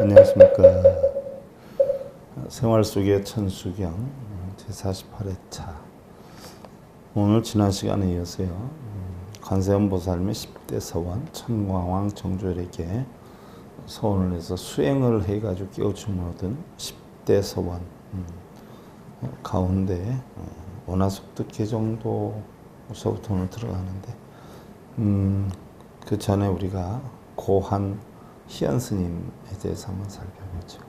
안녕하십니까. 생활 속의 천수경 제48회차. 오늘 지난 시간에 이어서요. 관세음보살님의 10대 서원 천광왕 정조열에게 서원을 해서 수행을 해가지고 깨우침을 얻은 10대 서원 가운데 원화속득 개정도서부터 오늘 들어가는데 그 전에 우리가 고한 희연 스님에 대해서 한번 살펴보죠.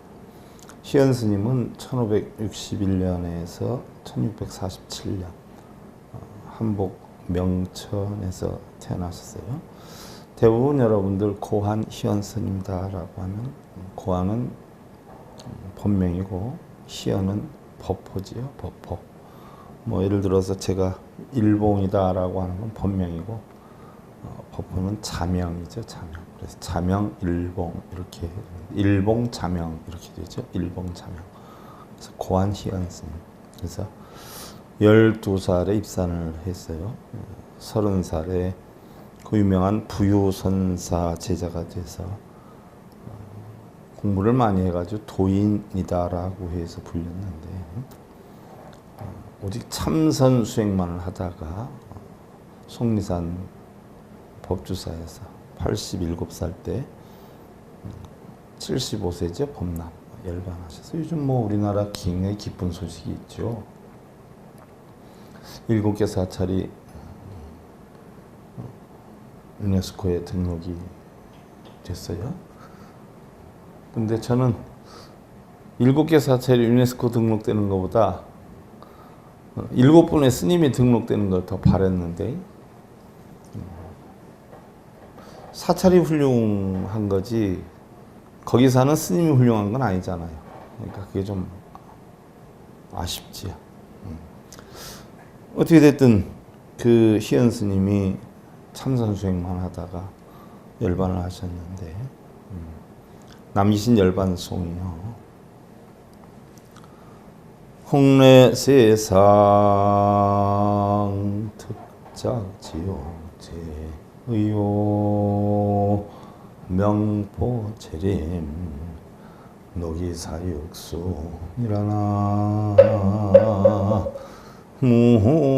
희연 스님은 1561년에서 1647년 한복 명천에서 태어나셨어요. 대부분 여러분들 고한 희연 스님다라고 하면 고한은 본명이고 희연은 법호지요. 법호. 뭐 예를 들어서 제가 일봉이다라고 하는 건 본명이고 법호는 자명이죠. 자명. 그래서 자명, 일봉 이렇게 일봉, 자명 이렇게 되죠. 일봉, 자명. 그래서 고한 희연 스님. 그래서 12살에 입산을 했어요. 30살에 그 유명한 부유선사 제자가 돼서 공부를 많이 해가지고 도인이다라고 해서 불렸는데 오직 참선 수행만을 하다가 속리산 법주사에서 87살 때 75세죠. 법남 열반하셔서 요즘 뭐 우리나라 굉장히 기쁜 소식이 있죠. 7개 사찰이 유네스코에 등록이 됐어요. 근데 저는 7개 사찰이 유네스코 등록되는 것보다 7분의 스님이 등록되는 걸 더 바랬는데 사찰이 훌륭한 거지 거기 사는 스님이 훌륭한 건 아니잖아요. 그러니까 그게 좀 아쉽지요. 어떻게 됐든 그 희연 스님이 참선 수행만 하다가 열반을 하셨는데 남기신 열반송이요. 홍례 세상 특작지요 의요 명포체림 노기사육수 일어나 무호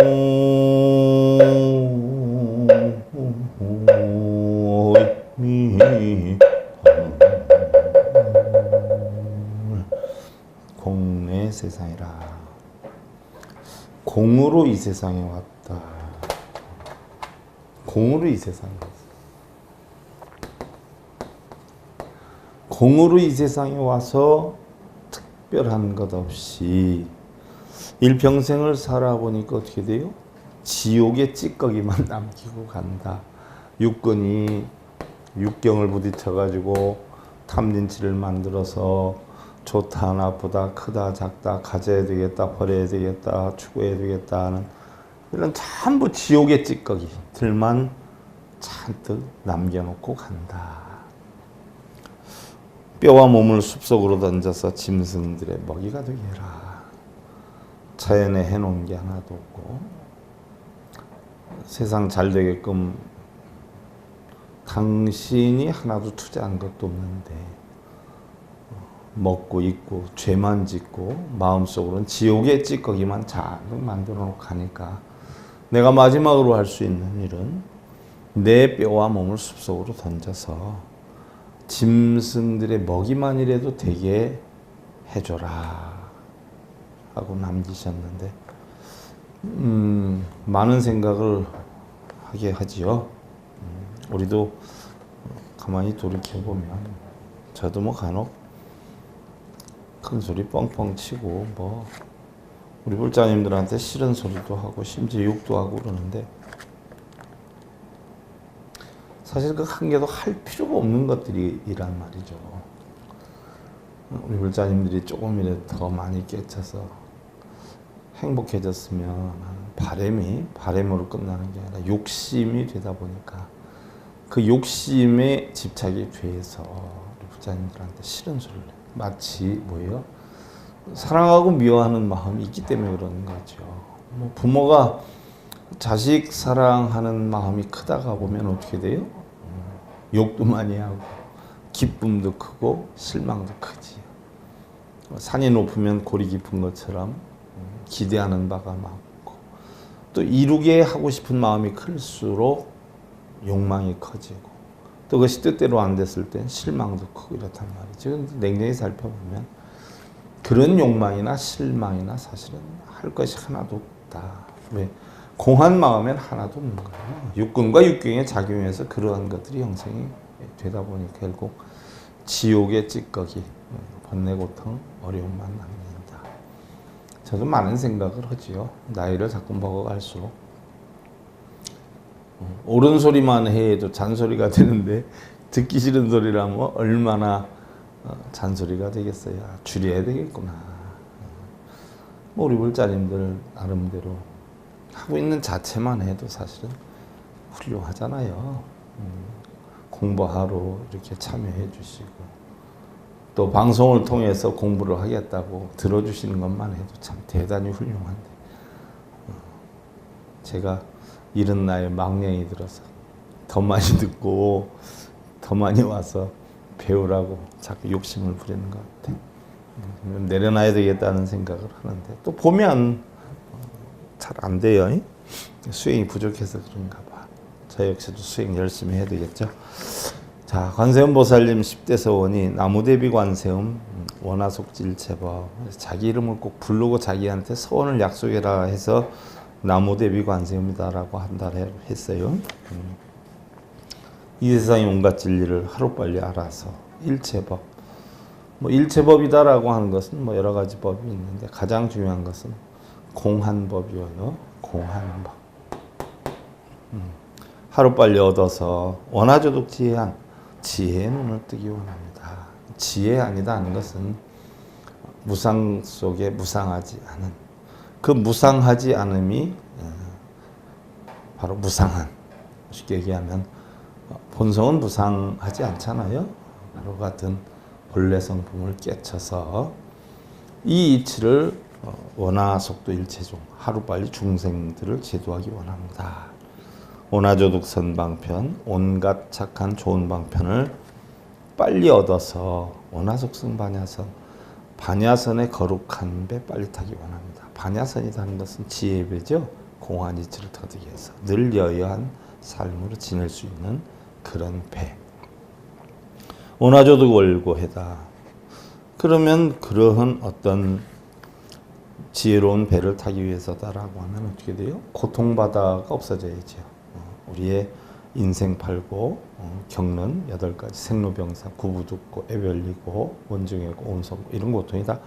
공내 세상이라. 공으로 이 세상에 왔다. 공으로 이 세상에 왔다. 공으로 이 세상에 와서 특별한 것 없이 일평생을 살아보니까 어떻게 돼요? 지옥의 찌꺼기만 남기고 간다. 육근이 육경을 부딪혀가지고 탐진치를 만들어서 좋다 나쁘다 크다 작다 가져야 되겠다 버려야 되겠다 추구해야 되겠다 하는 이런 전부 지옥의 찌꺼기들만 잔뜩 남겨놓고 간다. 뼈와 몸을 숲속으로 던져서 짐승들의 먹이가 되게 해라. 자연에 해놓은 게 하나도 없고 세상 잘 되게끔 당신이 하나도 투자한 것도 없는데 먹고 입고 죄만 짓고 마음속으로는 지옥의 찌꺼기만 잔뜩 만들어 놓고 가니까 내가 마지막으로 할 수 있는 일은 내 뼈와 몸을 숲속으로 던져서 짐승들의 먹이만이라도 되게 해줘라 하고 남기셨는데 많은 생각을 하게 하지요. 우리도 가만히 돌이켜보면 저도 뭐 간혹 큰 소리 뻥뻥 치고 뭐 우리 불자님들한테 싫은 소리도 하고 심지어 욕도 하고 그러는데 사실 그 한 개도 할 필요가 없는 것들이란 말이죠. 우리 불자님들이 조금이라도 더 많이 깨쳐서 행복해졌으면 바람으로 끝나는 게 아니라 욕심이 되다 보니까 그 욕심에 집착이 돼서 우리 불자님들한테 싫은 소리를 해요. 마치 뭐예요? 사랑하고 미워하는 마음이 있기 때문에 그러는 거죠. 뭐 부모가 자식 사랑하는 마음이 크다가 보면 어떻게 돼요? 욕도 많이 하고 기쁨도 크고 실망도 크지. 산이 높으면 골이 깊은 것처럼 기대하는 바가 많고 또 이루게 하고 싶은 마음이 클수록 욕망이 커지고 또 그것이 뜻대로 안 됐을 땐 실망도 크고 이렇단 말이죠. 근데 냉정히 살펴보면 그런 욕망이나 실망이나 사실은 할 것이 하나도 없다. 왜? 공한 마음엔 하나도 없는 거예요. 육근과 육경에 작용해서 그러한 것들이 형성이 되다 보니 결국 지옥의 찌꺼기, 번뇌 고통, 어려움만 남긴다. 저도 많은 생각을 하지요. 나이를 자꾸 먹어갈수록 옳은 소리만 해도 잔소리가 되는데 듣기 싫은 소리라면 얼마나 잔소리가 되겠어요. 줄여야 되겠구나. 우리 불자님들 나름대로 하고 있는 자체만 해도 사실은 훌륭하잖아요. 공부하러 이렇게 참여해 주시고 또 방송을 통해서 공부를 하겠다고 들어주시는 것만 해도 참 대단히 훌륭한데 제가 이른 나이에 망령이 들어서 더 많이 듣고 더 많이 와서 배우라고 자꾸 욕심을 부리는 것 같아요. 내려놔야 되겠다는 생각을 하는데 또 보면 잘 안 돼요. 수행이 부족해서 그런가 봐. 저 역시도 수행 열심히 해야 되겠죠. 자, 관세음 보살님 10대 서원이 나무대비 관세음 원하속질체법 자기 이름을 꼭 부르고 자기한테 서원을 약속해라 해서 나무대비 관세음이다라고 한다고 했어요. 이 세상의 온갖 진리를 하루빨리 알아서 일체법 일체법이다라고 하는 것은 여러 가지 법이 있는데 가장 중요한 것은 공한법이어요. 공한법. 하루빨리 얻어서 원하조독 지혜한 지혜의 눈을 뜨기 원합니다. 지혜 아니다 하는 것은 무상 속에 무상하지 않은 그 무상하지 않음이 바로 무상한 쉽게 얘기하면 본성은 무상하지 않잖아요. 바로 같은 본래 성품을 깨쳐서 이 이치를 원하속도 일체중 하루빨리 중생들을 제도하기 원합니다. 원하조득 선방편 온갖 착한 좋은 방편을 빨리 얻어서 원하속승 반야선 반야선의 거룩한 배 빨리 타기 원합니다. 반야선이라는 것은 지혜의 배죠. 공한 이치를 터득 해서 늘 여여한 삶으로 지낼 수 있는 그런 배. 원하조득 월고해다. 그러면 그러한 어떤 지혜로운 배를 타기 위해서다라고 하면 어떻게 돼요? 고통바다가 없어져야죠. 우리의 인생 팔고 겪는 8가지 생로병사, 구부듣고 애별리고 원중이고 온속 이런 고통이 다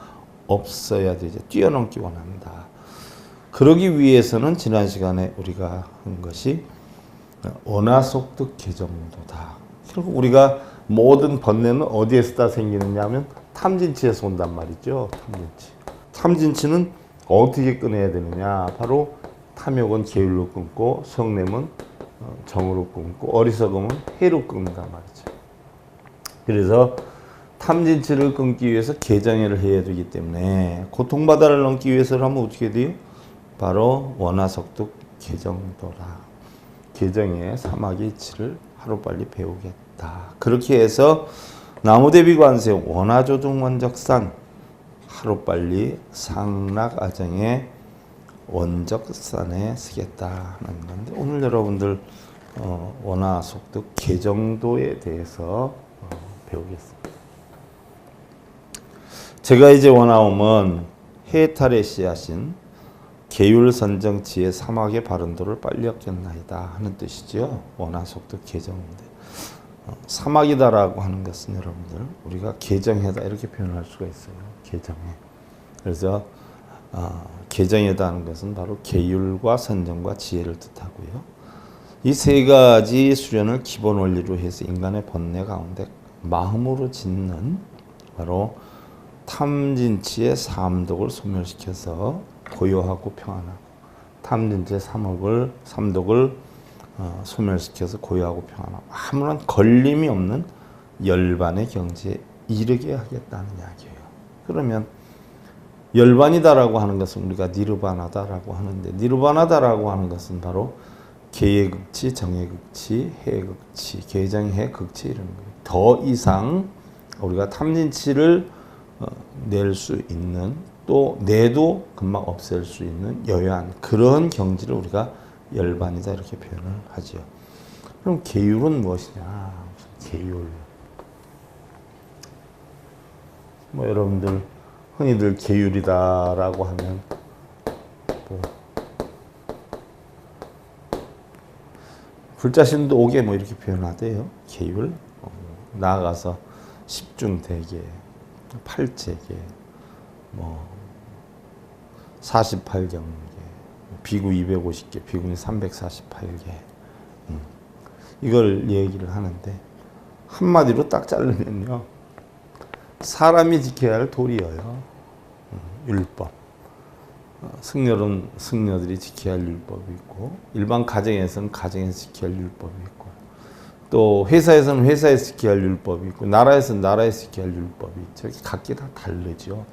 없어야 되죠. 뛰어넘기 원합니다. 그러기 위해서는 지난 시간에 우리가 한 것이 원하속득 개정도다. 결국 우리가 모든 번뇌는 어디에서 다 생기느냐 하면 탐진치에서 온단 말이죠. 탐진치. 탐진치는 어떻게 끊어야 되느냐. 바로 탐욕은 계율로 끊고 성냄은 정으로 끊고 어리석음은 해로 끊는단 말이죠. 그래서 탐진치를 끊기 위해서 개정회를 해야 되기 때문에 고통바다를 넘기 위해서는 하면 어떻게 돼요? 바로 원하속득 개정도라. 개정의 사막의 이치를 하루빨리 배우겠다. 그렇게 해서 나무대비관세 원하조등원적산 하루빨리 상락아정의 원적산에 쓰겠다 하는 건데 오늘 여러분들 원하속득 개정도에 대해서 배우겠습니다. 제가 이제 원하옴은 해탈의 씨앗인 계율선정치의 사막의 바른도를 빨리 얻겠나이다 하는 뜻이죠. 원하속득 개정인데 사막이다라고 하는 것은 여러분들 우리가 개정해다 이렇게 표현할 수가 있어요. 개정해. 그래서 개정해다 하는 것은 바로 계율과 선정과 지혜를 뜻하고요. 이 세 가지 수련을 기본 원리로 해서 인간의 번뇌 가운데 마음으로 짓는 바로 탐진치의 삼독을 소멸시켜서 고요하고 평안하고 탐진치의 삼독을 소멸시켜서 고요하고 평안하고 아무런 걸림이 없는 열반의 경지에 이르게 하겠다는 이야기예요. 그러면 열반이다라고 하는 것은 우리가 니르바나다라고 하는데 니르바나다라고 하는 것은 바로 개의 극치, 정의 극치, 해의 극치, 개정의 극치 이런 거예요. 더 이상 우리가 탐진치를 낼 수 있는, 또 내도 금방 없앨 수 있는 여유한 그런 경지를 우리가 열반이다 이렇게 표현을 하지요. 그럼 계율은 무엇이냐? 계율. 뭐 여러분들 흔히들 계율이다라고 하면 뭐 불자신도 오게 뭐 이렇게 표현하대요. 계율. 나아가서 십중대계, 팔체계, 뭐 48경계, 비구 250개, 비구니 348개. 이걸 얘기를 하는데 한마디로 딱 자르면요. 사람이 지켜야 할 도리여요. 율법. 승려는 승려들이 지켜야 할 율법이 있고, 일반 가정에서는 가정에서 지켜야 할 율법이 있고, 또 회사에서는 회사에서 지켜야 할 율법이 있고, 나라에서는 나라에서 지켜야 할 율법이 있죠. 각기 다 다르죠.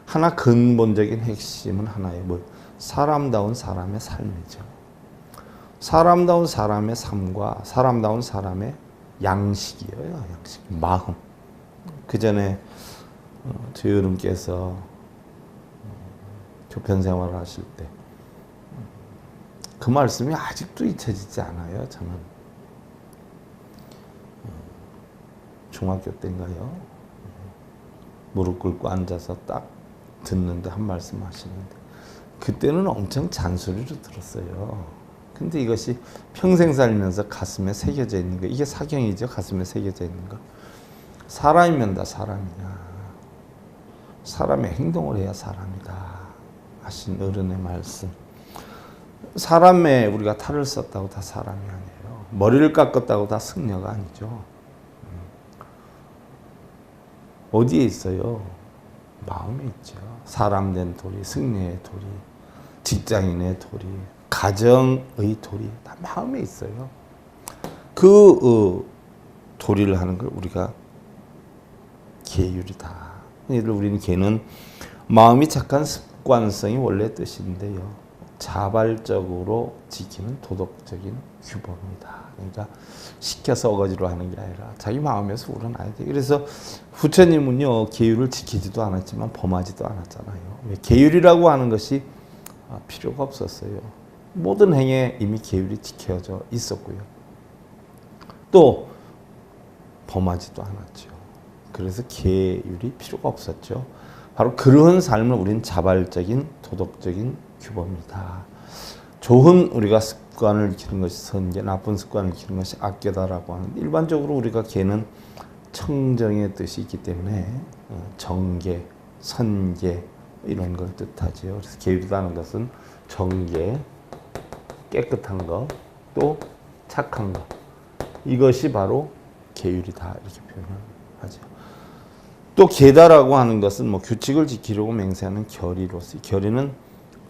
하나 근본적인 핵심은 하나의 뭐 사람다운 사람의 삶이죠. 사람다운 사람의 삶과 사람다운 사람의 양식이에요. 양식, 마음. 그 전에 저희 어른께서 교편 생활을 하실 때 그 말씀이 아직도 잊혀지지 않아요. 저는 중학교 때인가요? 무릎 꿇고 앉아서 딱 듣는데 한 말씀 하시는데 그때는 엄청 잔소리로 들었어요. 근데 이것이 평생 살면서 가슴에 새겨져 있는 거, 이게 사경이죠. 가슴에 새겨져 있는 거. 사람이면 다 사람이야. 사람의 행동을 해야 사람이다 하신 어른의 말씀. 사람에 우리가 탈을 썼다고 다 사람이 아니에요. 머리를 깎았다고 다 승려가 아니죠. 어디에 있어요? 마음에 있죠. 사람 된 도리, 승려의 도리, 직장인의 도리, 가정의 도리, 다 마음에 있어요. 그 도리를 하는 걸 우리가 계율이다. 우리는 계는 마음이 착한 습관성이 원래 뜻인데요. 자발적으로 지키는 도덕적인 규범이다. 그러니까 시켜서 어거지로 하는 게 아니라 자기 마음에서 우러나야 돼. 그래서 부처님은요, 계율을 지키지도 않았지만 범하지도 않았잖아요. 계율이라고 하는 것이 필요가 없었어요. 모든 행에 이미 계율이 지켜져 있었고요. 또 범하지도 않았죠. 그래서 계율이 필요가 없었죠. 바로 그런 삶을 우리는 자발적인 도덕적인 규범이다. 좋은 우리가 습관을 기르는 것이 선계, 나쁜 습관을 기르는 것이 악계다라고 하는데, 일반적으로 우리가 계는 청정의 뜻이 있기 때문에 정계, 선계 이런 걸 뜻하지요. 그래서 계율이라는 것은 정계, 깨끗한 것, 또 착한 것, 이것이 바로 계율이다 이렇게 표현을 하죠. 또 계다라고 하는 것은 뭐 규칙을 지키려고 맹세하는 결의로서, 결의는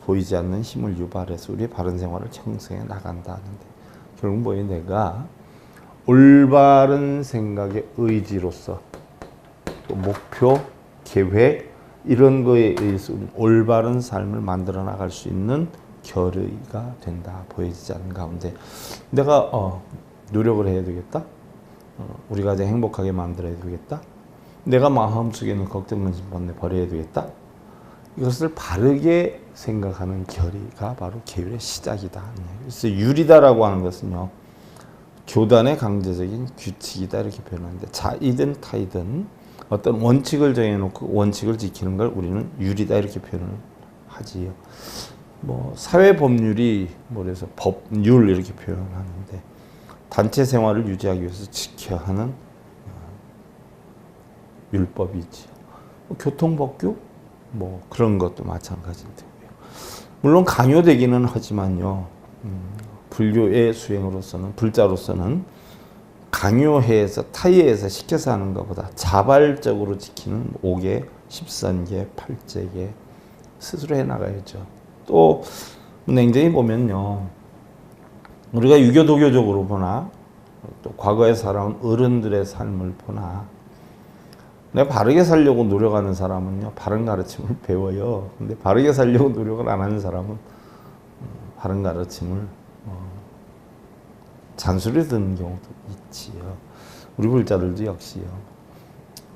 보이지 않는 힘을 유발해서 우리의 바른 생활을 형성해 나간다 하는데, 결국 뭐예요? 내가 올바른 생각의 의지로서 또 목표, 계획 이런 거에 의해서 올바른 삶을 만들어 나갈 수 있는 결의가 된다. 보여지지 않는 가운데 내가 노력을 해야 되겠다. 우리 가정 행복하게 만들어야 되겠다. 내가 마음속에 있는 걱정, 근심, 번뇌 버려야 되겠다. 이것을 바르게 생각하는 결의가 바로 계율의 시작이다. 그래서 율이다라고 하는 것은요, 교단의 강제적인 규칙이다 이렇게 표현하는데, 자이든 타이든 어떤 원칙을 정해놓고 원칙을 지키는 걸 우리는 율이다 이렇게 표현을 하지요. 뭐 사회 법률이 그래서 법률 이렇게 표현하는데, 단체 생활을 유지하기 위해서 지켜야 하는 율법이지. 교통법규 뭐 그런 것도 마찬가지인데요. 물론 강요되기는 하지만요. 불교의 수행으로서는, 불자로서는 강요해서 타이해서 시켜서 하는 것보다 자발적으로 지키는 5개, 13개, 8제개 스스로 해나가야죠. 또 냉정히 보면요, 우리가 유교 도교적으로 보나 또 과거에 살아온 어른들의 삶을 보나, 내가 바르게 살려고 노력하는 사람은요, 바른 가르침을 배워요. 근데 바르게 살려고 노력을 안 하는 사람은 바른 가르침을 잔소리 듣는 경우도 있지요. 우리 불자들도 역시요.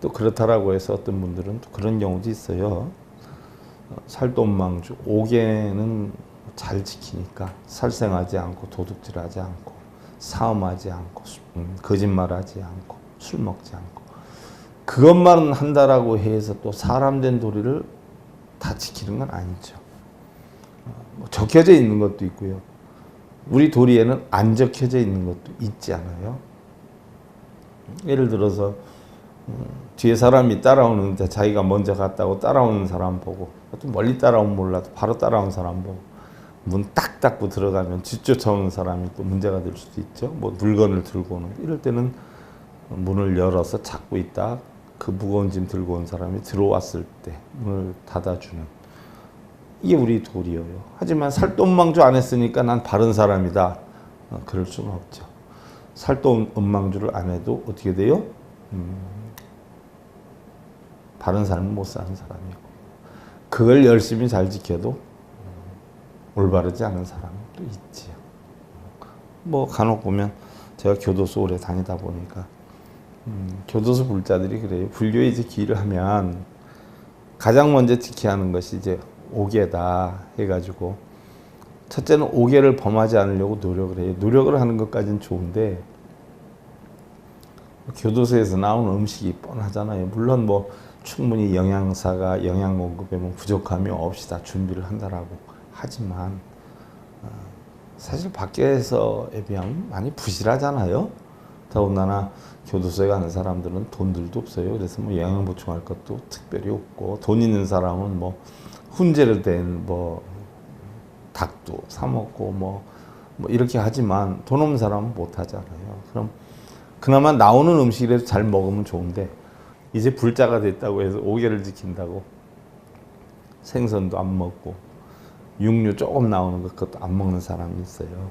또 그렇다라고 해서 어떤 분들은 또 그런 경우도 있어요. 살돈망주 5개는 잘 지키니까 살생하지 않고 도둑질하지 않고 사음하지 않고 거짓말하지 않고 술 먹지 않고 그것만 한다라고 해서 또 사람 된 도리를 다 지키는 건 아니죠. 적혀져 있는 것도 있고요. 우리 도리에는 안 적혀져 있는 것도 있지 않아요. 예를 들어서 뒤에 사람이 따라오는데 자기가 먼저 갔다고 따라오는 사람 보고 또 멀리 따라오면 몰라도 바로 따라온 사람 보고 문 딱 닫고 들어가면 뒤쫓아오는 사람이 또 문제가 될 수도 있죠. 뭐 물건을 들고 오는 이럴 때는 문을 열어서 잡고 있다 그 무거운 짐 들고 온 사람이 들어왔을 때 문을 닫아주는 이게 우리 도리예요. 하지만 살돈망주 안 했으니까 난 바른 사람이다. 그럴 수는 없죠. 살돈망주를 안 해도 어떻게 돼요? 바른 삶을 못 사는 사람이고 그걸 열심히 잘 지켜도 올바르지 않은 사람은 또 있지요. 뭐 간혹 보면 제가 교도소 오래 다니다 보니까 교도소 불자들이 그래요. 불교에 이제 기를 하면 가장 먼저 지켜야 하는 것이 이제 5개다 해가지고 첫째는 5개를 범하지 않으려고 노력을 해요. 노력을 하는 것까지는 좋은데 교도소에서 나오는 음식이 뻔하잖아요. 물론 뭐 충분히 영양사가 영양 공급에 뭐 부족함이 없이 다 준비를 한다라고 하지만 사실 밖에서에 비하면 많이 부실하잖아요. 더군다나 교도소에 가는 사람들은 돈들도 없어요. 그래서 뭐 영양 보충할 것도 특별히 없고 돈 있는 사람은 뭐 훈제로 된 뭐 닭도 사 먹고 뭐 이렇게 하지만 돈 없는 사람은 못 하잖아요. 그럼 그나마 나오는 음식이라도 잘 먹으면 좋은데 이제 불자가 됐다고 해서 5개를 지킨다고 생선도 안 먹고 육류 조금 나오는 것 그것도 안 먹는 사람이 있어요.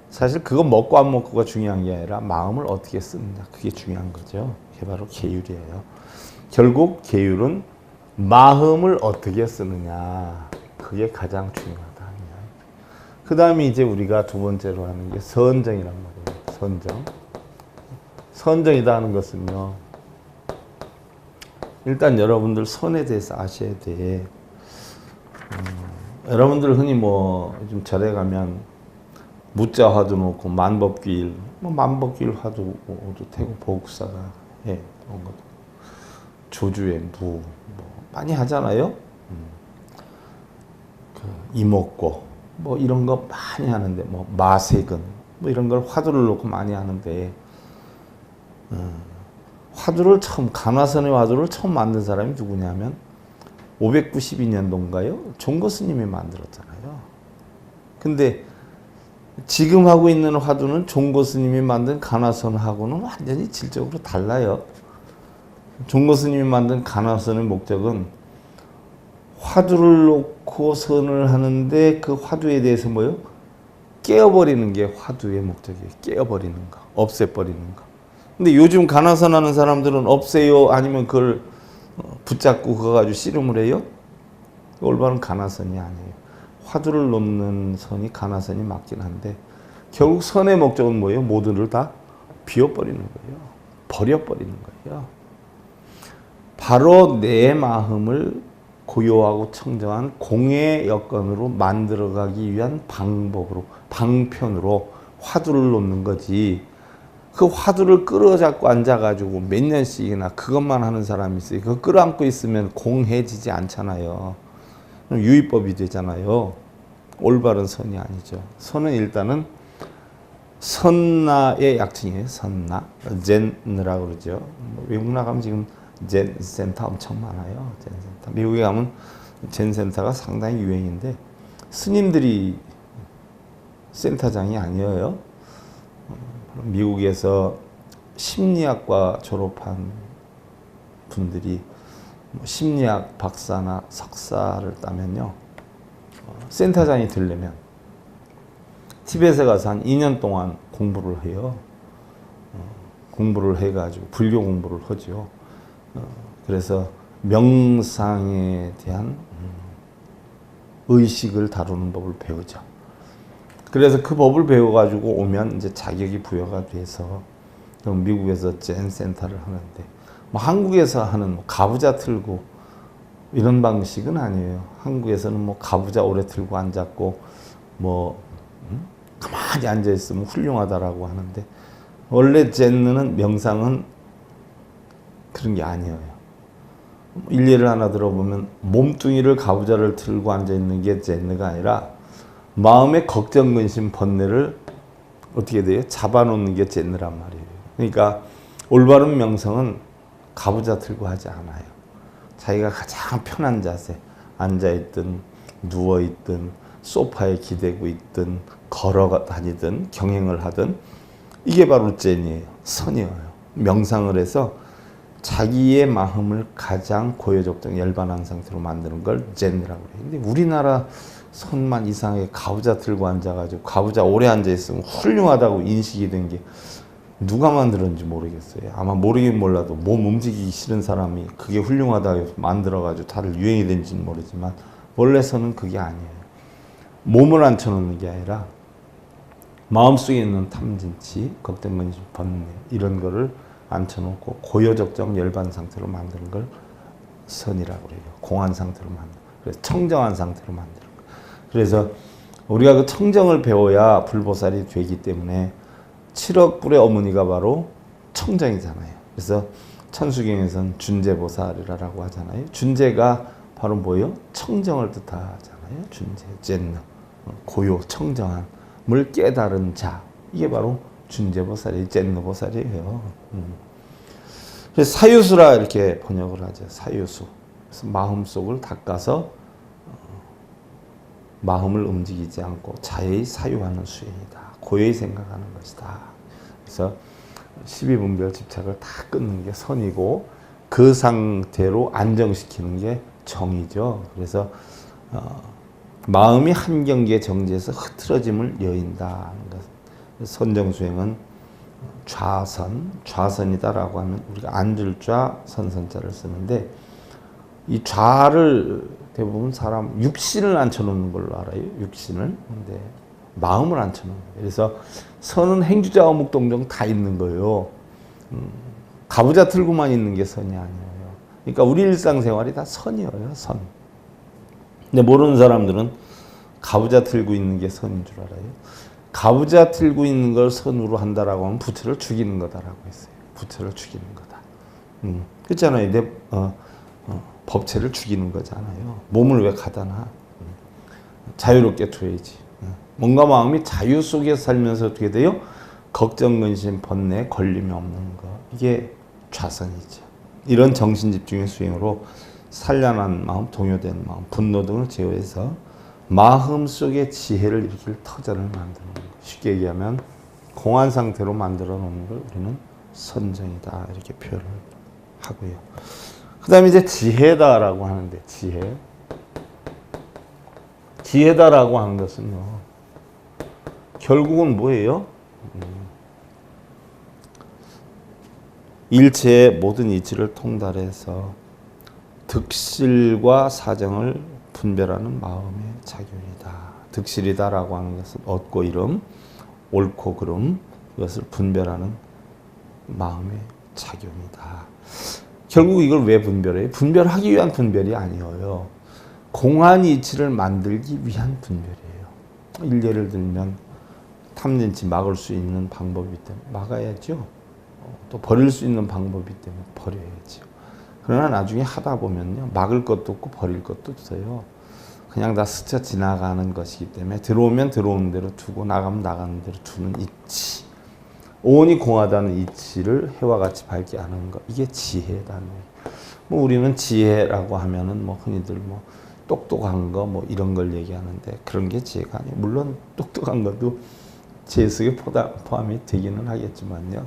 사실 그거 먹고 안 먹고가 중요한 게 아니라 마음을 어떻게 쓰느냐 그게 중요한 거죠. 그게 바로 계율이에요. 결국 계율은 마음을 어떻게 쓰느냐 그게 가장 중요하다. 그 다음에 이제 우리가 두 번째로 하는 게 선정이란 말이에요. 선정. 선정이다 하는 것은요. 일단 여러분들 선에 대해서 아셔야 돼. 여러분들 흔히 뭐 요즘 절에 가면 무자 화두 놓고 만법귀일, 뭐 만법귀일 화두도 태국 보국사가 해 그런 것도 조주의 무 뭐 많이 하잖아요. 그 이목고 뭐 이런 거 많이 하는데 뭐 마색은 뭐 이런 걸 화두를 놓고 많이 하는데 화두를 처음 간화선의 화두를 처음 만든 사람이 누구냐면 592년도인가요? 종거 스님이 만들었잖아요. 근데 지금 하고 있는 화두는 종거 스님이 만든 간화선하고는 완전히 질적으로 달라요. 종거 스님이 만든 간화선의 목적은 화두를 놓고 선을 하는데 그 화두에 대해서 뭐요? 깨어버리는 게 화두의 목적이에요. 깨어버리는 거, 없애버리는 거. 근데 요즘 간화선 하는 사람들은 없애요? 아니면 그걸 붙잡고 그거 가지고 씨름을 해요? 올바른 간화선이 아니에요. 화두를 놓는 선이 간화선이 맞긴 한데 결국 선의 목적은 뭐예요? 모두를 다 비워버리는 거예요. 버려버리는 거예요. 바로 내 마음을 고요하고 청정한 공의 여건으로 만들어가기 위한 방법으로, 방편으로 화두를 놓는 거지. 그 화두를 끌어잡고 앉아가지고 몇 년씩이나 그것만 하는 사람이 있어요. 그거 끌어안고 있으면 공해지지 않잖아요. 유의법이 되잖아요. 올바른 선이 아니죠. 선은 일단은 선나의 약칭이에요. 선나. 젠이라고 그러죠. 외국 나가면 지금 젠 센터 엄청 많아요. 젠 센터. 미국에 가면 젠 센터가 상당히 유행인데 스님들이 센터장이 아니에요. 미국에서 심리학과 졸업한 분들이 심리학 박사나 석사를 따면요. 센터장이 되려면 티벳에 가서 한 2년 동안 공부를 해요. 공부를 해가지고 불교 공부를 하죠. 그래서 명상에 대한 의식을 다루는 법을 배우죠. 그래서 그 법을 배워가지고 오면 이제 자격이 부여가 돼서 미국에서 젠 센터를 하는데 뭐 한국에서 하는 뭐 가부좌 틀고 이런 방식은 아니에요. 한국에서는 뭐 가부좌 오래 틀고 앉았고 뭐 가만히 앉아 있으면 훌륭하다라고 하는데 원래 젠는 명상은 그런 게 아니에요. 일례를 하나 들어보면 몸뚱이를 가부좌를 틀고 앉아 있는 게 젠느가 아니라 마음의 걱정, 근심, 번뇌를 어떻게 돼요? 잡아놓는 게 젠느란 말이에요. 그러니까 올바른 명상은 가부좌 틀고 하지 않아요. 자기가 가장 편한 자세, 앉아있든 누워있든 소파에 기대고 있든 걸어 다니든 경행을 하든 이게 바로 젠이에요. 선이에요. 명상을 해서 자기의 마음을 가장 고요적정 열반한 상태로 만드는 걸 젠이라고 해요. 근데 우리나라 선만 이상하게 가부좌 들고 앉아가지고 가부좌 오래 앉아있으면 훌륭하다고 인식이 된 게 누가 만들었는지 모르겠어요. 아마 모르긴 몰라도 몸 움직이기 싫은 사람이 그게 훌륭하다고 만들어가지고 다들 유행이 된지는 모르지만 원래서는 그게 아니에요. 몸을 앉혀놓는 게 아니라 마음속에 있는 탐진치, 걱정, 근심, 번뇌 이런 거를 앉혀놓고 고요적정 열반 상태로 만드는 걸 선이라고 그래요. 공한 상태로 만드는 그래서 청정한 상태로 만드는 거. 그래서 우리가 그 청정을 배워야 불보살이 되기 때문에 7억 불의 어머니가 바로 청정이잖아요. 그래서 천수경에서는 준재보살이라고 하잖아요. 준재가 바로 뭐예요? 청정을 뜻하잖아요. 준재, 젠느, 고요, 청정함을 깨달은 자. 이게 바로 준재보살이 젠느보살이에요. 그래서 사유수라 이렇게 번역을 하죠. 사유수. 그래서 마음속을 닦아서 마음을 움직이지 않고 자의 사유하는 수행이다. 고요히 생각하는 것이다. 그래서 12분별 집착을 다 끊는 게 선이고 그 상태로 안정시키는 게 정이죠. 그래서 마음이 한 경계의 정지에서 흐트러짐을 여인다는 것. 선정수행은 좌선이다라고 하면 우리가 앉을 좌, 선선자를 쓰는데 이 좌를 대부분 사람 육신을 앉혀놓는 걸로 알아요. 육신을. 근데 마음을 앉혀놓는 거예요. 그래서 선은 행주자, 어묵, 동정 다 있는 거예요. 가부좌 틀고만 있는 게 선이 아니에요. 그러니까 우리 일상생활이 다 선이에요. 선. 근데 모르는 사람들은 가부좌 틀고 있는 게 선인 줄 알아요. 가부좌 틀고 있는 걸 선으로 한다라고 하면 부처를 죽이는 거다라고 했어요. 부처를 죽이는 거다. 그렇잖아요. 내 법체를 죽이는 거잖아요. 몸을 왜 가다나. 자유롭게 둬야지. 뭔가 마음이 자유 속에 살면서 어떻게 돼요? 걱정, 근심, 번뇌, 걸림이 없는 거. 이게 좌선이죠. 이런 정신집중의 수행으로 산란한 마음, 동요된 마음, 분노 등을 제어해서 마음속에 지혜를 일으킬 터전을 만드는 거. 쉽게 얘기하면 공한 상태로 만들어 놓는 걸 우리는 선정이다 이렇게 표현을 하고요. 그 다음에 이제 지혜다라고 하는데 지혜다라고 하는 것은요. 결국은 뭐예요? 일체의 모든 이치를 통달해서 득실과 사정을 분별하는 마음의 작용이다. 득실이다라고 하는 것은 얻고 이름, 옳고 그름, 이것을 분별하는 마음의 작용이다. 결국 이걸 왜 분별해요? 분별하기 위한 분별이 아니에요. 공한 이치를 만들기 위한 분별이에요. 예를 들면 탐진치 막을 수 있는 방법이 있다면 막아야죠. 또 버릴 수 있는 방법이 때문에 버려야죠. 그러나 나중에 하다 보면요. 막을 것도 없고 버릴 것도 없어요. 그냥 다 스쳐 지나가는 것이기 때문에 들어오면 들어오는 대로 두고 나가면 나가는 대로 두는 이치. 온이 공하다는 이치를 해와 같이 밝게 하는 것. 이게 지혜다는 거예요. 뭐 우리는 지혜라고 하면은 뭐 흔히들 뭐 똑똑한 거 뭐 이런 걸 얘기하는데 그런 게 지혜가 아니에요. 물론 똑똑한 것도 지혜 속에 포함이 되기는 하겠지만요.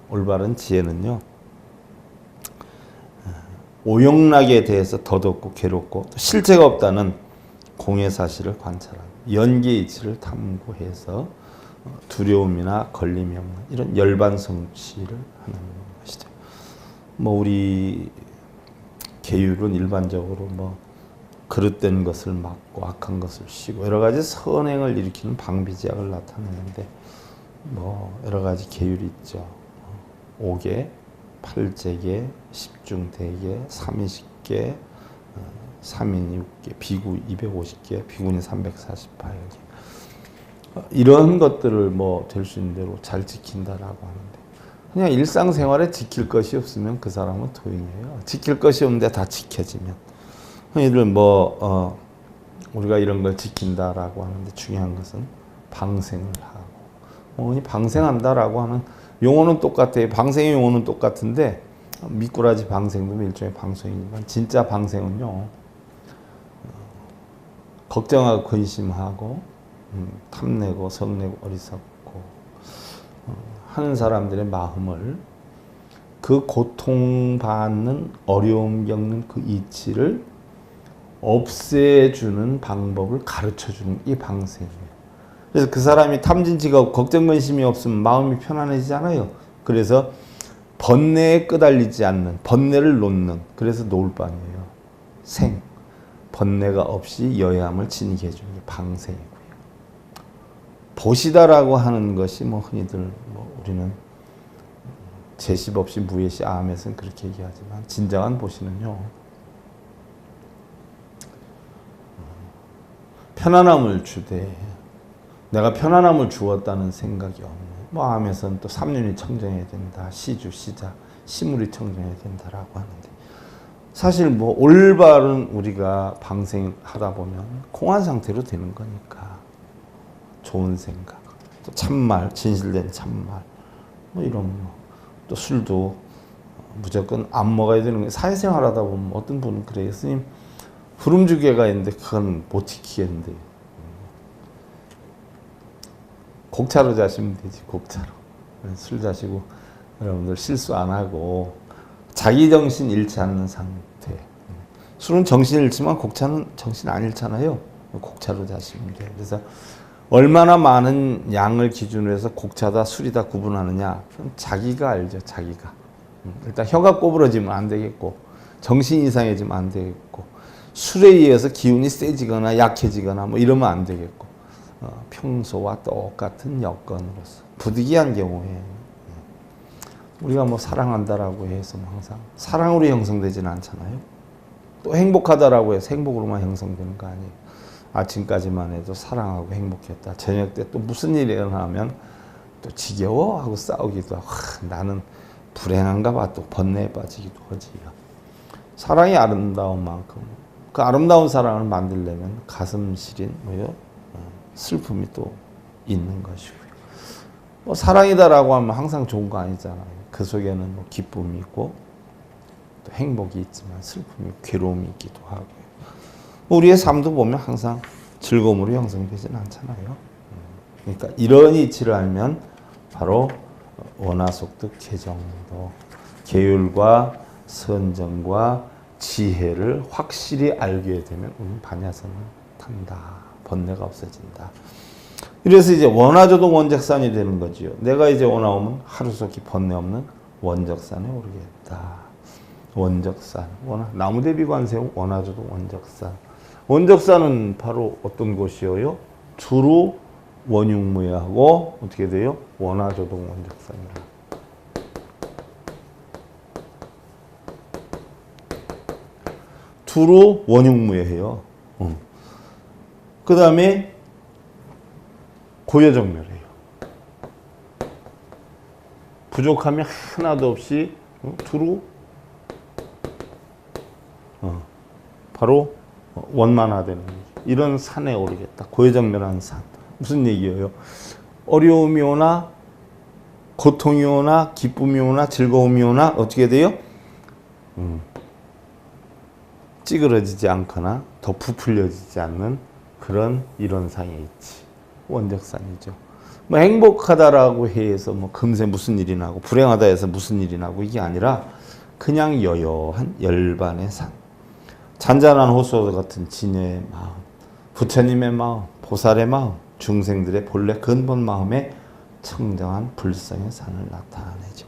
올바른 지혜는요. 오용락에 대해서 더덥고 괴롭고 또 실체가 없다는 공의 사실을 관찰하고 연기의 이치를 탐구해서 두려움이나 걸림이 없는 이런 열반 성취를 하는 것이죠. 뭐 우리 계율은 일반적으로 뭐 그릇된 것을 막고 악한 것을 쉬고 여러 가지 선행을 일으키는 방비제약을 나타내는데 뭐 여러 가지 계율이 있죠. 5개, 8제계, 10중대계, 3인식계, 3인 6개, 비구 250개, 비군이 348개. 이런 것들을 뭐 될 수 있는 대로 잘 지킨다라고 하는데, 그냥 일상생활에 지킬 것이 없으면 그 사람은 도인이에요. 지킬 것이 없는데 다 지켜지면. 흔히들 우리가 이런 걸 지킨다라고 하는데 중요한 것은 방생을 하고, 방생한다라고 하는 용어는 똑같아요. 방생의 용어는 똑같은데 미꾸라지 방생도 일종의 방생이지만 진짜 방생은요, 걱정하고 근심하고 탐내고 성내고 어리석고 하는 사람들의 마음을, 그 고통받는 어려움 겪는 그 이치를 없애주는 방법을 가르쳐주는 게 방생이에요. 그래서 그 사람이 탐진치가 걱정 근심이 없으면 마음이 편안해지잖아요. 그래서 번뇌에 끄달리지 않는, 번뇌를 놓는, 그래서 노을반이에요. 생, 번뇌가 없이 여야함을 지니게 해주는 게 방생이고요. 보시다라고 하는 것이 흔히들 우리는 제십 없이 무예시 아함에서는 그렇게 얘기하지만, 진정한 보시는요, 편안함을 주되 내가 편안함을 주었다는 생각이 없는, 아함에서는 또 삼륜이 청정해야 된다, 시주, 시자, 시물이 청정해야 된다라고 하는데, 사실 올바른 우리가 방생하다 보면 공한 상태로 되는 거니까, 좋은 생각, 또 참말, 진실된 참말, 이런 또 술도 무조건 안 먹어야 되는 거예요. 사회생활 하다 보면 어떤 분은 그래요. 스님, 후름주개가 있는데 그건 못 지키겠는데, 곡차로 자시면 되지. 곡차로. 술 자시고 여러분들 실수 안 하고 자기 정신 잃지 않는 상태. 술은 정신 잃지만 곡차는 정신 안 잃잖아요. 곡차로 자시면 돼요. 그래서 얼마나 많은 양을 기준으로 해서 곡차다 술이다 구분하느냐, 그건 자기가 알죠. 자기가. 일단 혀가 꼬부러지면 안 되겠고, 정신이 이상해지면 안 되겠고, 술에 의해서 기운이 세지거나 약해지거나 이러면 안 되겠고, 평소와 똑같은 여건으로서 부득이한 경우에 우리가 사랑한다라고 해서 항상 사랑으로 형성되지는 않잖아요. 또 행복하다라고 해서 행복으로만 형성되는 거 아니에요. 아침까지만 해도 사랑하고 행복했다. 저녁 때 또 무슨 일이 일어나면 또 지겨워하고 싸우기도 하고, 나는 불행한가 봐, 또 번뇌에 빠지기도 하지. 사랑이 아름다운 만큼 그 아름다운 사랑을 만들려면 가슴 시린 슬픔이 또 있는 것이고요. 사랑이다라고 하면 항상 좋은 거 아니잖아요. 그 속에는 기쁨이 있고 또 행복이 있지만 슬픔이, 괴로움이 있기도 하고요. 우리의 삶도 보면 항상 즐거움으로 형성되지는 않잖아요. 그러니까 이런 이치를 알면 바로 원화속득 개정도, 계율과 선정과 지혜를 확실히 알게 되면 반야선을 탄다. 번뇌가 없어진다. 그래서 이제 원화조동 원적산이 되는 거지요. 내가 이제 원화오면 하루속히 번뇌 없는 원적산에 오르겠다. 원적산, 나무대비관세음 원화조동 원적산. 원적산은 바로 어떤 곳이에요? 두루 원육무예하고 어떻게 돼요? 원화조동 원적산이라. 두루 원육무예해요. 그 다음에 고여정멸해요. 부족함이 하나도 없이 두루 바로 원만화되는 이런 산에 오르겠다. 고여정멸한 산. 무슨 얘기예요? 어려움이 오나 고통이 오나 기쁨이 오나 즐거움이 오나 어떻게 돼요? 찌그러지지 않거나 더 부풀려지지 않는 그런 이론상에 있지. 원적산이죠. 행복하다라고 해서 금세 무슨 일이 나고 불행하다 해서 무슨 일이 나고 이게 아니라 그냥 여여한 열반의 산. 잔잔한 호수 같은 진여의 마음, 부처님의 마음, 보살의 마음, 중생들의 본래 근본 마음에 청정한 불성의 산을 나타내죠.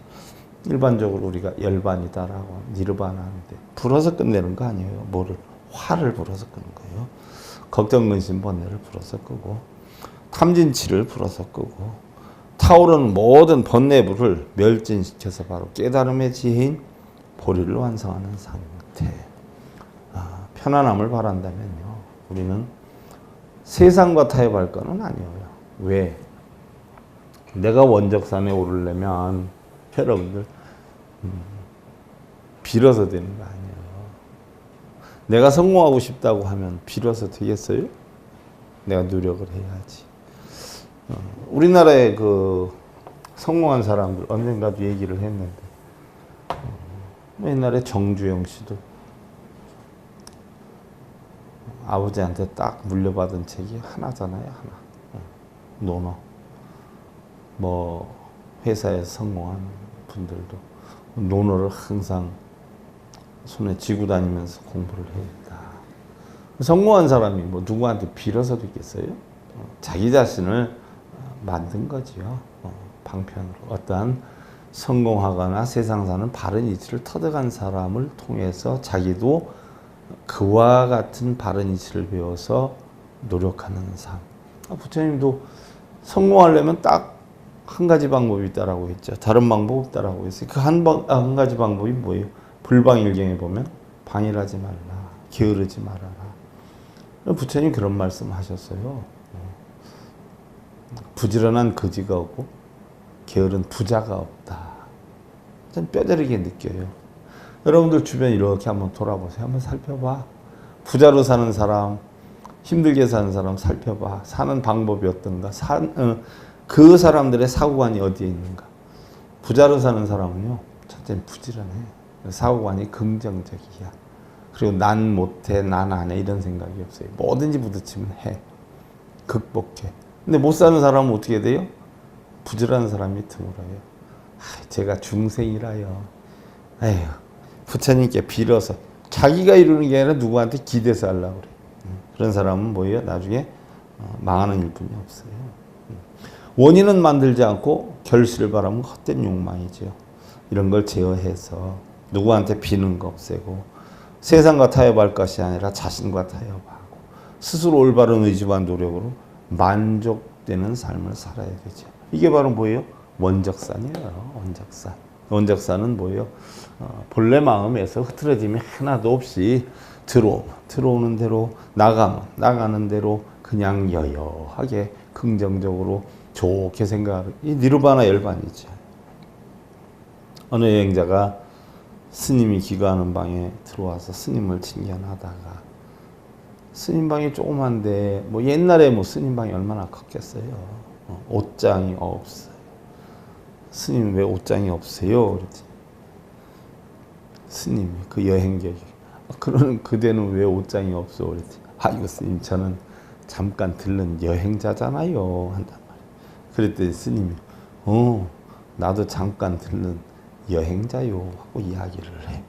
일반적으로 우리가 열반이다라고 니르바나하는데 불어서 끝내는 거 아니에요. 뭐를? 화를 불어서 끄는 거예요. 걱정, 근심, 번뇌를 불어서 끄고 탐진치를 불어서 끄고 타오르는 모든 번뇌부를 멸진시켜서 바로 깨달음의 지혜인 보리를 완성하는 상태. 편안함을 바란다면요, 우리는 세상과 타협할 거는 아니에요. 왜? 내가 원적산에 오르려면 여러분들 빌어서 되는 거 아니에요. 내가 성공하고 싶다고 하면 빌어서 되겠어요? 내가 노력을 해야지. 우리나라의 그 성공한 사람들 언젠가도 얘기를 했는데, 옛날에 정주영 씨도 아버지한테 딱 물려받은 책이 하나잖아요, 하나. 논어. 뭐 회사에서 성공한 분들도 논어를 항상 손에 쥐고 다니면서 공부를 해야 된다. 성공한 사람이 뭐 누구한테 빌어서 되겠어요? 자기 자신을 만든 거지요. 방편으로. 어떠한 성공하거나 세상 사는 바른 이치를 터득한 사람을 통해서 자기도 그와 같은 바른 이치를 배워서 노력하는 삶. 부처님도 성공하려면 딱 한 가지 방법이 있다라고 했죠. 다른 방법 없다라고 했어요. 그 한 가지 방법이 뭐예요? 불방일경에 보면 방일하지 말라, 게으르지 말아라. 부처님 그런 말씀 하셨어요. 부지런한 거지가 없고 게으른 부자가 없다. 좀 뼈저리게 느껴요. 여러분들 주변 이렇게 한번 돌아보세요. 한번 살펴봐. 부자로 사는 사람, 힘들게 사는 사람 살펴봐. 사는 방법이 어떤가? 그 사람들의 사고관이 어디에 있는가? 부자로 사는 사람은요, 첫째는 부지런해. 사고관이 긍정적이야. 그리고 난 못해, 난 안 해, 이런 생각이 없어요. 뭐든지 부딪히면 해. 극복해. 근데 못 사는 사람은 어떻게 돼요? 부지런한 사람이 드물어요. 제가 중생이라요. 에휴, 부처님께 빌어서 자기가 이루는 게 아니라 누구한테 기대서 하려고 그래. 그런 사람은 뭐예요? 나중에 망하는 일뿐이 없어요. 원인은 만들지 않고 결실을 바라면 헛된 욕망이죠. 이런 걸 제어해서 누구한테 비는 거 없애고 세상과 타협할 것이 아니라 자신과 타협하고 스스로 올바른 의지와 노력으로 만족되는 삶을 살아야 되죠. 이게 바로 뭐예요? 원적산이에요. 원적산. 원적산은 뭐예요? 본래 마음에서 흐트러짐이 하나도 없이 들어오는 대로 나가는 대로 그냥 여여하게 긍정적으로 좋게 생각하는 이 니르바나 열반이죠. 어느 여행자가 스님이 기거하는 방에 들어와서 스님을 칭견하다가, 스님 방이 조그만데 뭐 옛날에 뭐 스님 방이 얼마나 컸겠어요. 옷장이 없어요. 스님 왜 옷장이 없어요? 그랬지. 스님이 그 여행객이, 그러는 그대는 왜 옷장이 없어? 그랬지. 이거 스님 저는 잠깐 들른 여행자잖아요. 한단 말이에요. 그랬더니 스님이 나도 잠깐 들른 여행자요 하고 이야기를 해.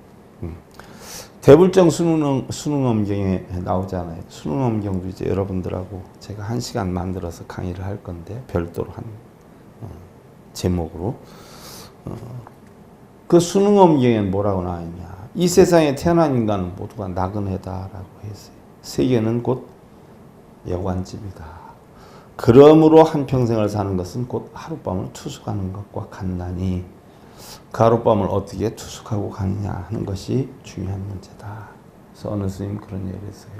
대불정 수능엄경에 나오잖아요. 수능엄경도 이제 여러분들하고 제가 1시간 만들어서 강의를 할 건데, 별도로 한 제목으로. 그 수능엄경에는 뭐라고 나와있냐. 이 세상에 태어난 인간은 모두가 나그네다라고 했어요. 세계는 곧 여관집이다. 그러므로 한평생을 사는 것은 곧 하룻밤을 투숙하는 것과 같나니 그 하룻밤을 어떻게 투숙하고 가느냐 하는 것이 중요한 문제다. 그래서 어느 스님 그런 얘기를 했어요.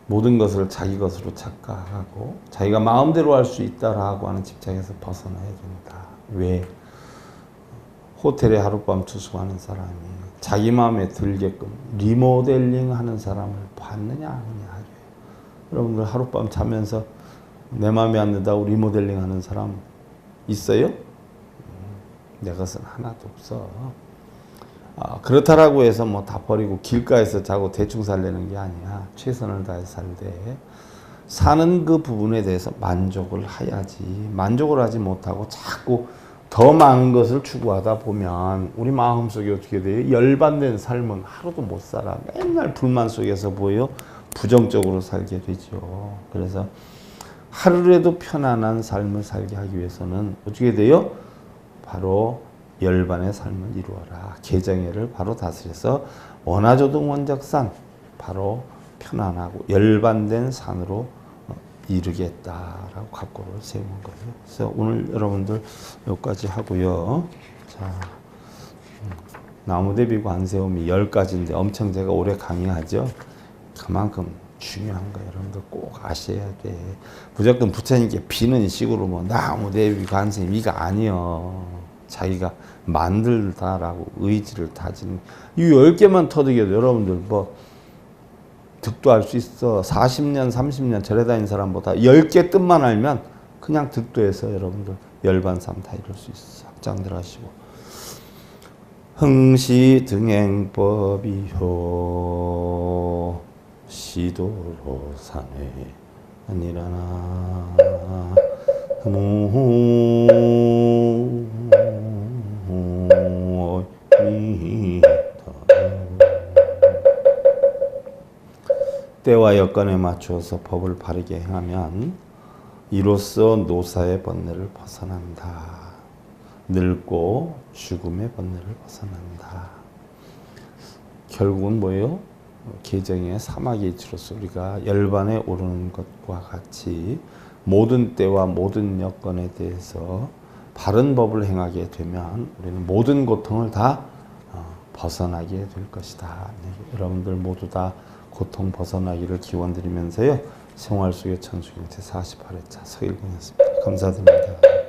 모든 것을 자기 것으로 착각하고 자기가 마음대로 할 수 있다라고 하는 집착에서 벗어나야 된다. 왜? 호텔에 하룻밤 투숙하는 사람이 자기 마음에 들게끔 리모델링 하는 사람을 봤느냐 아니냐 하죠. 여러분들 하룻밤 자면서 내 마음에 안 든다고 리모델링 하는 사람 있어요? 내 것은 하나도 없어. 그렇다라고 해서 뭐 다 버리고 길가에서 자고 대충 살려는 게 아니야. 최선을 다해 살되 사는 그 부분에 대해서 만족을 해야지. 만족을 하지 못하고 자꾸 더 많은 것을 추구하다 보면 우리 마음속에 어떻게 돼요? 열반된 삶은 하루도 못 살아. 맨날 불만 속에서 보여 부정적으로 살게 되죠. 그래서 하루라도 편안한 삶을 살게 하기 위해서는 어떻게 돼요? 바로 열반의 삶을 이루어라. 개정애를 바로 다스려서 원하조등 원적산, 바로 편안하고 열반된 산으로 이루겠다라고 각고를 세운 거예요. 그래서 오늘 여러분들 여기까지 하고요. 자, 나무대비고 안세움이 10가지인데 엄청 제가 오래 강의하죠. 그만큼 중요한 거예요. 여러분들 꼭 아셔야 돼. 무조건 부처님께 비는 식으로 뭐 나무대비고 안세움 이거 아니요. 자기가 만들다라고 의지를 다지는 이 10개만 터득해도 여러분들 뭐 득도할 수 있어. 40년 30년 절에 다닌 사람보다 10개 뜻만 알면 그냥 득도해서 여러분들 열반삼 다 이룰 수 있어. 확장들 하시고 흥시 등행법이효 시도로사네 아니라나 때와 여건에 맞추어서 법을 바르게 행하면 이로써 노사의 번뇌를 벗어난다. 늙고 죽음의 번뇌를 벗어난다. 결국은 뭐예요? 계정의 사막의 이치로서 우리가 열반에 오르는 것과 같이 모든 때와 모든 여건에 대해서 바른 법을 행하게 되면 우리는 모든 고통을 다 벗어나게 될 것이다. 네, 여러분들 모두 다 고통 벗어나기를 기원드리면서요. 생활 속의 천수경 제 48회차 서일공이었습니다. 감사드립니다.